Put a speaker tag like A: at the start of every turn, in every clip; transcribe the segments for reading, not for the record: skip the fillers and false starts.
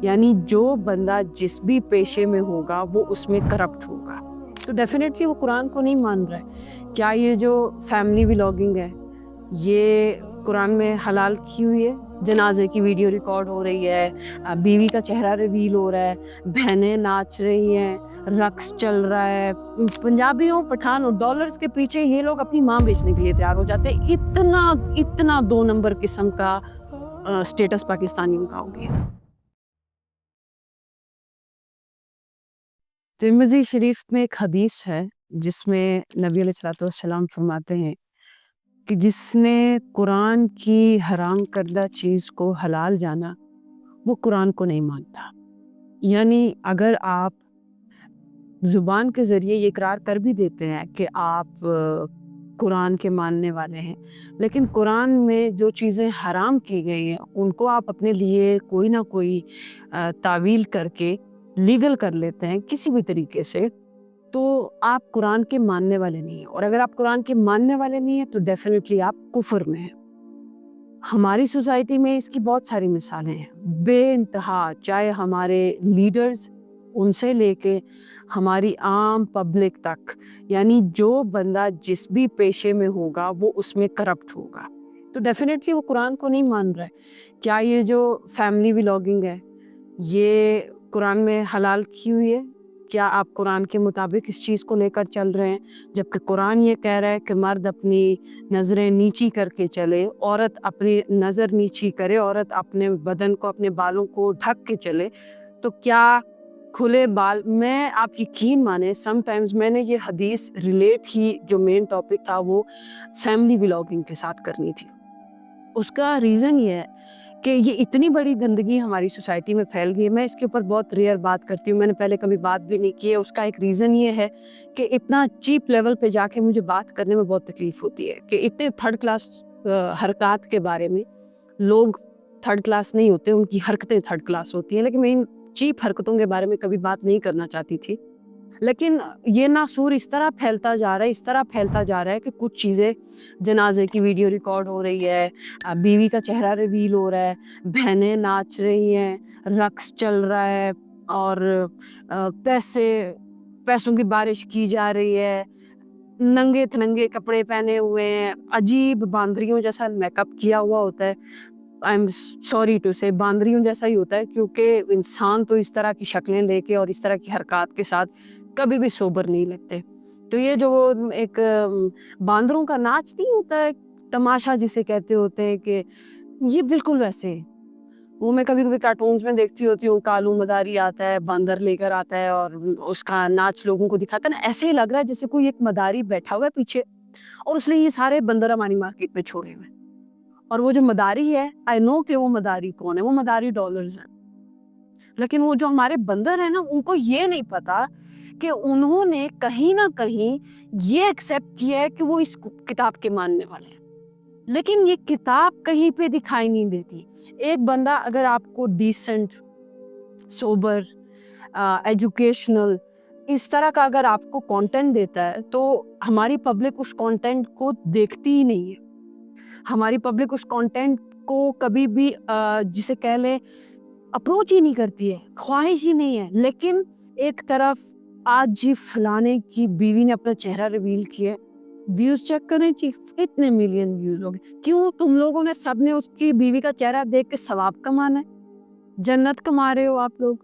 A: یعنی جو بندہ جس بھی پیشے میں ہوگا وہ اس میں کرپٹ ہوگا، تو ڈیفینیٹلی وہ قرآن کو نہیں مان رہا ہے۔ کیا یہ جو فیملی ولاگنگ ہے یہ قرآن میں حلال کی ہوئی ہے؟ جنازے کی ویڈیو ریکارڈ ہو رہی ہے، بیوی کا چہرہ ریویل ہو رہا ہے، بہنیں ناچ رہی ہیں، رقص چل رہا ہے، پنجابی ہو پٹھان ہو، ڈالرز کے پیچھے یہ لوگ اپنی ماں بیچنے کے لیے تیار ہو جاتے ہیں۔ اتنا 2 نمبر قسم کا سٹیٹس پاکستانیوں کا ہو گیا۔ ترمذی شریف میں ایک حدیث ہے جس میں نبی علیہ الصلوۃ والسلام فرماتے ہیں کہ جس نے قرآن کی حرام کردہ چیز کو حلال جانا وہ قرآن کو نہیں مانتا۔ یعنی اگر آپ زبان کے ذریعے یہ اقرار کر بھی دیتے ہیں کہ آپ قرآن کے ماننے والے ہیں، لیکن قرآن میں جو چیزیں حرام کی گئی ہیں ان کو آپ اپنے لیے کوئی نہ کوئی تعویل کر کے لیگل کر لیتے ہیں کسی بھی طریقے سے، تو آپ قرآن کے ماننے والے نہیں ہیں۔ اور اگر آپ قرآن کے ماننے والے نہیں ہیں تو ڈیفینیٹلی آپ کفر میں ہیں۔ ہماری سوسائٹی میں اس کی بہت ساری مثالیں ہیں بے انتہا، چاہے ہمارے لیڈرز ان سے لے کے ہماری عام پبلک تک، یعنی جو بندہ جس بھی پیشے میں ہوگا وہ اس میں کرپٹ ہوگا، تو ڈیفینیٹلی وہ قرآن کو نہیں مان رہا ہے۔ کیا یہ جو فیملی ولاگنگ ہے یہ قرآن میں حلال کی ہوئی ہے؟ کیا آپ قرآن کے مطابق اس چیز کو لے کر چل رہے ہیں؟ جبکہ قرآن یہ کہہ رہا ہے کہ مرد اپنی نظریں نیچی کر کے چلے، عورت اپنی نظر نیچی کرے، عورت اپنے بدن کو، اپنے بالوں کو ڈھک کے چلے، تو کیا کھلے بال؟ میں آپ یقین مانیں سم ٹائمز میں نے یہ حدیث ریلیٹ ہی جو مین ٹاپک تھا وہ فیملی ولاگنگ کے ساتھ کرنی تھی۔ اس کا ریزن یہ ہے کہ یہ اتنی بڑی گندگی ہماری سوسائٹی میں پھیل گئی ہے۔ میں اس کے اوپر بہت ریئر بات کرتی ہوں، میں نے پہلے کبھی بات بھی نہیں کی ہے۔ اس کا ایک ریزن یہ ہے کہ اتنا چیپ لیول پہ جا کے مجھے بات کرنے میں بہت تکلیف ہوتی ہے کہ اتنے تھرڈ کلاس حرکات کے بارے میں، لوگ تھرڈ کلاس نہیں ہوتے، ان کی حرکتیں تھرڈ کلاس ہوتی ہیں، لیکن میں ان چیپ حرکتوں کے بارے میں کبھی بات نہیں کرنا چاہتی تھی۔ لیکن یہ ناسور اس طرح پھیلتا جا رہا ہے کہ کچھ چیزیں، جنازے کی ویڈیو ریکارڈ ہو رہی ہے، بیوی کا چہرہ ریویل ہو رہا ہے، بہنیں ناچ رہی ہیں، رقص چل رہا ہے، اور پیسوں کی بارش کی جا رہی ہے، ننگے تھننگے کپڑے پہنے ہوئے ہیں، عجیب باندریوں جیسا میک اپ کیا ہوا ہوتا ہے۔ آئی ایم سوری ٹو سے باندریوں جیسا ہی ہوتا ہے، کیونکہ انسان تو اس طرح کی شکلیں لے کے اور اس طرح کی حرکات کے ساتھ کبھی بھی سوبر نہیں لگتے۔ تو یہ جو ایک باندروں کا ناچ نہیں ہوتا ہے، تماشا جسے کہتے ہوتے ہیں، کہ یہ بالکل ویسے وہ میں کبھی کبھی کارٹونز میں دیکھتی ہوتی ہوں، کالو مداری آتا ہے، باندر لے کر آتا ہے اور اس کا ناچ لوگوں کو دکھاتا ہے نا، ایسے ہی لگ رہا ہے جیسے کوئی ایک مداری بیٹھا ہوا ہے پیچھے اور اس نے یہ سارے بندر ہماری مارکیٹ میں چھوڑے ہوئے، اور وہ جو مداری ہے، آئی نو کہ وہ مداری کون ہے، وہ مداری ڈالرز ہیں، لیکن وہ جو ہمارے بندر ہیں نا، ان کو یہ نہیں پتا کہ انہوں نے کہیں نہ کہیں یہ ایکسیپٹ کیا ہے کہ وہ اس کتاب کے ماننے والے ہیں، لیکن یہ کتاب کہیں پہ دکھائی نہیں دیتی۔ ایک بندہ اگر آپ کو ڈیسنٹ، سوبر، ایجوکیشنل، اس طرح کا اگر آپ کو کانٹینٹ دیتا ہے تو ہماری پبلک اس کانٹینٹ کو دیکھتی ہی نہیں ہے۔ ہماری پبلک اس کانٹینٹ کو کبھی بھی جسے کہہ لیں اپروچ ہی نہیں کرتی ہے، خواہش ہی نہیں ہے۔ لیکن ایک طرف آج جی فلانے کی بیوی نے اپنا چہرہ ریویل کیا، ویوز چیک کریں جی کتنے ملین ویوز ہو گئے۔ کیوں؟ تم لوگوں نے سب نے اس کی بیوی کا چہرہ دیکھ کے ثواب کمانا ہے، جنت کما رہے ہو آپ لوگ۔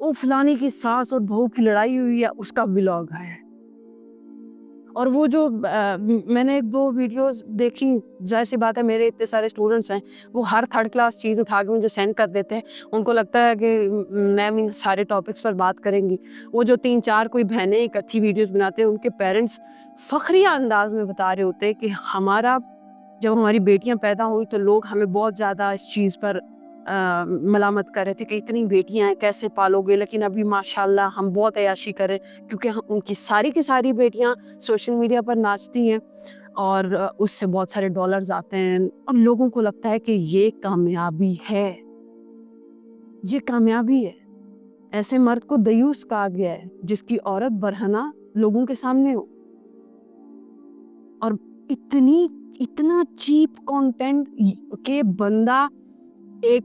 A: وہ فلانی کی ساس اور بہو کی لڑائی ہوئی ہے، اس کا ولاگ ہے، اور وہ جو میں نے 1-2 ویڈیوز دیکھی، ظاہر سی بات ہے میرے اتنے سارے اسٹوڈنٹس ہیں، وہ ہر تھرڈ کلاس چیز اٹھا کے مجھے سینڈ کر دیتے ہیں، ان کو لگتا ہے کہ میم سارے ٹاپکس پر بات کریں گی۔ وہ جو 3-4 کوئی بہنیں اکٹھی ویڈیوز بناتے ہیں، ان کے پیرنٹس فخریہ انداز میں بتا رہے ہوتے ہیں کہ جب ہماری بیٹیاں پیدا ہوئی تو لوگ ہمیں بہت زیادہ اس چیز پر ملامت کر رہے تھے کہ اتنی بیٹیاں ہیں کیسے پالو گے، لیکن ابھی ماشاءاللہ ہم بہت عیاشی کریں، کیونکہ ان کی ساری بیٹیاں سوشل میڈیا پر ناچتی ہیں اور اس سے بہت سارے ڈالرز آتے ہیں، اور لوگوں کو لگتا ہے کہ یہ کامیابی ہے، یہ کامیابی ہے۔ ایسے مرد کو دیوس کہا گیا ہے جس کی عورت برہنہ لوگوں کے سامنے ہو، اور اتنا چیپ کانٹینٹ کہ بندہ ایک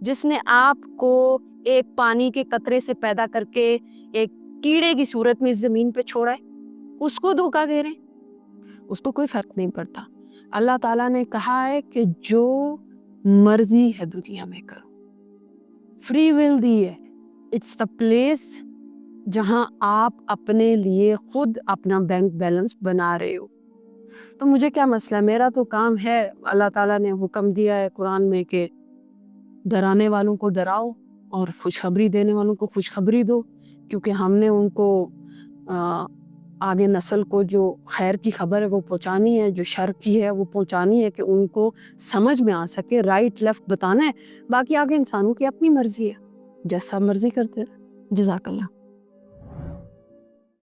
A: جس نے آپ کو ایک پانی کے قطرے سے پیدا کر کے ایک کیڑے کی صورت میں اس زمین پہ چھوڑا ہے، اس کو دھوکہ دے رہے ہیں، اس کو کوئی فرق نہیں پڑتا۔ اللہ تعالیٰ نے کہا ہے کہ جو مرضی ہے دنیا میں کرو، فری ول دی ہے، اٹس دا پلیس جہاں آپ اپنے لیے خود اپنا بینک بیلنس بنا رہے ہو۔ تو مجھے کیا مسئلہ ہے، میرا تو کام ہے، اللہ تعالیٰ نے حکم دیا ہے قرآن میں کہ ڈرانے والوں کو ڈراؤ اور خوشخبری دینے والوں کو خوشخبری دو، کیونکہ ہم نے ان کو آگے نسل کو جو خیر کی خبر ہے وہ پہنچانی ہے، جو شر کی ہے وہ پہنچانی ہے، کہ ان کو سمجھ میں آ سکے، رائٹ لیفٹ بتانا ہے۔ باقی آگے انسانوں کی اپنی مرضی ہے، جیسا مرضی کرتے رہے۔ جزاک اللہ۔